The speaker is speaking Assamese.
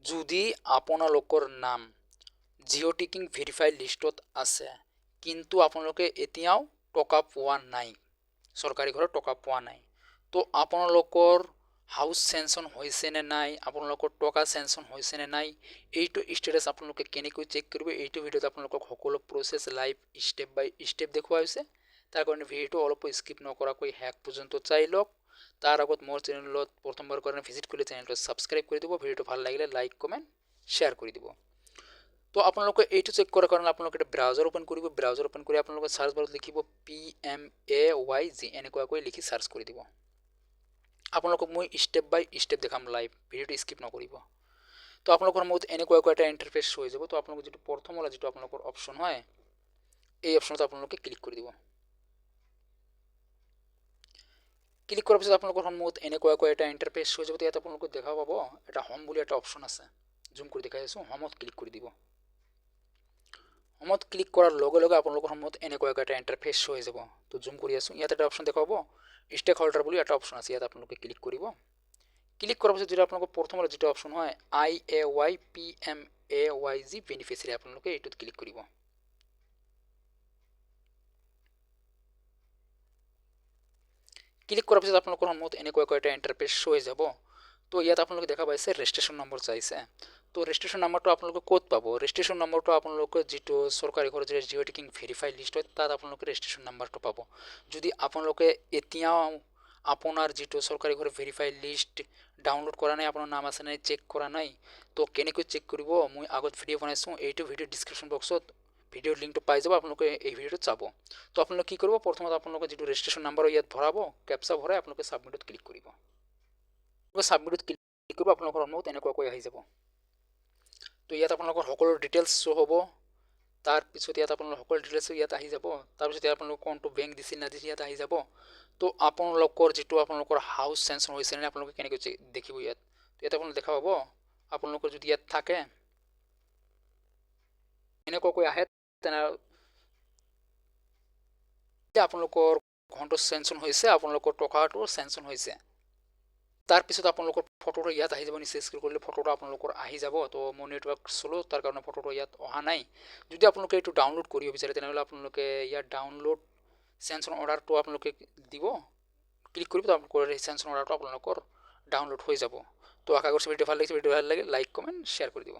যদি আপোনালোকৰ নাম জিঅ' টিকিং ভেৰিফাইড লিষ্টত আছে কিন্তু আপোনালোকে এতিয়াও টকা পোৱা নাই, চৰকাৰী ঘৰত টকা পোৱা নাই, তো আপোনালোকৰ হাউচ চেংচন হৈছে নে নাই, আপোনালোকৰ টকা চেংচন হৈছে নে নাই, এইটো ষ্টেটাছ আপোনালোকে কেনেকৈ চেক কৰিব, এইটো ভিডিঅ'ত আপোনালোকক সকলো প্ৰচেছ লাইভ ষ্টেপ বাই ষ্টেপ দেখুওৱা হৈছে। তাৰ কাৰণে ভিডিঅ'টো অলপ স্কিপ নকৰাকৈ শেষ পৰ্যন্ত চাই লওক। তাৰ আগত মোৰ চেনেলত প্ৰথমবাৰ কাৰণে ভিজিট কৰিলে চেনেলটো ছাবস্ক্ৰাইব কৰি দিব, ভিডিঅ'টো ভাল লাগিলে লাইক কমেণ্ট শ্বেয়াৰ কৰি দিব। তো আপোনালোকে এইটো চেক কৰাৰ কাৰণে আপোনালোকে এটা ব্ৰাউজাৰ ওপেন কৰিব, ব্ৰাউজাৰ ওপেন কৰি আপোনালোকে চাৰ্চ বাৰত লিখিব PMAYG এনেকুৱাকৈ লিখি চাৰ্চ কৰি দিব। আপোনালোকক মই ষ্টেপ বাই ষ্টেপ দেখাম লাইভ, ভিডিঅ'টো স্কিপ নকৰিব। তো আপোনালোকৰ মত এনেকুৱাকৈ এটা ইণ্টাৰফেচ হৈ যাব। তো আপোনালোকৰ যিটো প্ৰথম যিটো আপোনালোকৰ অপশ্যন হয়, এই অপশ্যনত আপোনালোকে ক্লিক কৰি দিব। ক্লিক কৰাৰ পিছত আপোনালোকৰ সন্মুখত এনেকুৱাকৈ এটা ইণ্টাৰফেচ হৈ যাব। ইয়াত আপোনালোকে দেখা পাব এটা হোম বুলি এটা অপশ্যন আছে, জুম কৰি দেখাই আছোঁ, হোমত ক্লিক কৰি দিব। হোমত ক্লিক কৰাৰ লগে লগে আপোনালোকৰ সন্মুখত এনেকুৱাকৈ এটা ইণ্টাৰফেচ হৈ যাব। তো জুম কৰি আছোঁ, ইয়াত এটা অপশ্যন দেখা পাব ষ্টেক হোল্ডাৰ বুলি এটা অপশ্যন আছে, ইয়াত আপোনালোকে ক্লিক কৰিব। ক্লিক কৰাৰ পিছত যিটো আপোনালোকৰ প্ৰথমৰ যিটো অপশ্যন হয় IAY PMAYG বেনিফিচিয়াৰী, আপোনালোকে এইটোত ক্লিক কৰিব। ক্লিক কৰাৰ পিছত আপোনালোকৰ সন্মুখত এনেকুৱাকৈ এটা ইণ্টাৰফেচ হৈ যাব। তো ইয়াত আপোনালোকে দেখা পাইছে ৰেজিষ্ট্ৰেশ্যন নম্বৰ চাইছে। তো ৰেজিষ্ট্ৰেশ্যন নম্বৰটো আপোনালোকে ক'ত পাব, ৰেজিষ্ট্ৰেশ্যন নম্বৰটো আপোনালোকে যিটো চৰকাৰী ঘৰৰ যিটো জিঅ' টিকিং ভেৰিফাইড লিষ্ট হয় তাত আপোনালোকে ৰেজিষ্ট্ৰেশ্যন নম্বৰটো পাব। যদি আপোনালোকে এতিয়াও আপোনাৰ যিটো চৰকাৰী ঘৰৰ ভেৰিফাইড লিষ্ট ডাউনলোড কৰা নাই, আপোনাৰ নাম আছে নাই চেক কৰা নাই, তো কেনেকৈ চেক কৰিব মই আগত ভিডিঅ' বনাইছোঁ, এইটো ভিডিঅ' ডিছক্ৰিপশ্যন বক্সত ভিডিঅ'ৰ লিংকটো পাই যাব, আপোনালোকে এই ভিডিঅ'টোত চাব। তো আপোনালোকে কি কৰিব, প্ৰথমত আপোনালোকে যিটো ৰেজিষ্ট্ৰেশ্যন নম্বৰ ইয়াত ভৰাব, কেপচা ভৰাই আপোনালোকে ছাবমিটত ক্লিক কৰিব। ছাবমিটত ক্লিক কৰিব, আপোনালোকৰ সন্মুখত এনেকুৱাকৈ আহি যাব। তো ইয়াত আপোনালোকৰ সকলো ডিটেইলছ শ্ব' হ'ব। তাৰপিছত ইয়াত আপোনালোকৰ সকলো ডিটেইলছ ইয়াত আহি যাব। তাৰপিছত ইয়াত আপোনালোকৰ কোনটো বেংক দিছিল নাদিছিল ইয়াত আহি যাব। তো আপোনালোকৰ যিটো আপোনালোকৰ হাউচ চেংচন হৈছে নে আপোনালোকে কেনেকৈ দেখিব ইয়াত, ইয়াত আপোনালোকে দেখা পাব। আপোনালোকৰ যদি ইয়াত থাকে এনেকুৱাকৈ আহে, তেনে আপোনালোকৰ ঘৰটো চেংচন হৈছে, আপোনালোকৰ টকাটো চেংচন হৈছে। তাৰপিছত আপোনালোকৰ ফটোটো ইয়াত আহি যাব, নিচে স্ক্ৰল কৰিলে ফটোটো আপোনালোকৰ আহি যাব। তো মোৰ নেটৱৰ্ক শ্ল' তাৰ কাৰণে ফটোটো ইয়াত অহা নাই। যদি আপোনালোকে এইটো ডাউনলোড কৰিব বিচাৰে তেনেহ'লে আপোনালোকে ইয়াত ডাউনলোড চেংচন অৰ্ডাৰটো আপোনালোকে দিব, ক্লিক কৰিব, আপোনালোকৰ চেংচন অৰ্ডাৰটো আপোনালোকৰ ডাউনলোড হৈ যাব। তো আশা কৰিছোঁ ভিডিঅ' ভাল লাগিছে, ভিডিঅ' ভাল লাগে লাইক কমেণ্ট শ্বেয়াৰ কৰি দিব।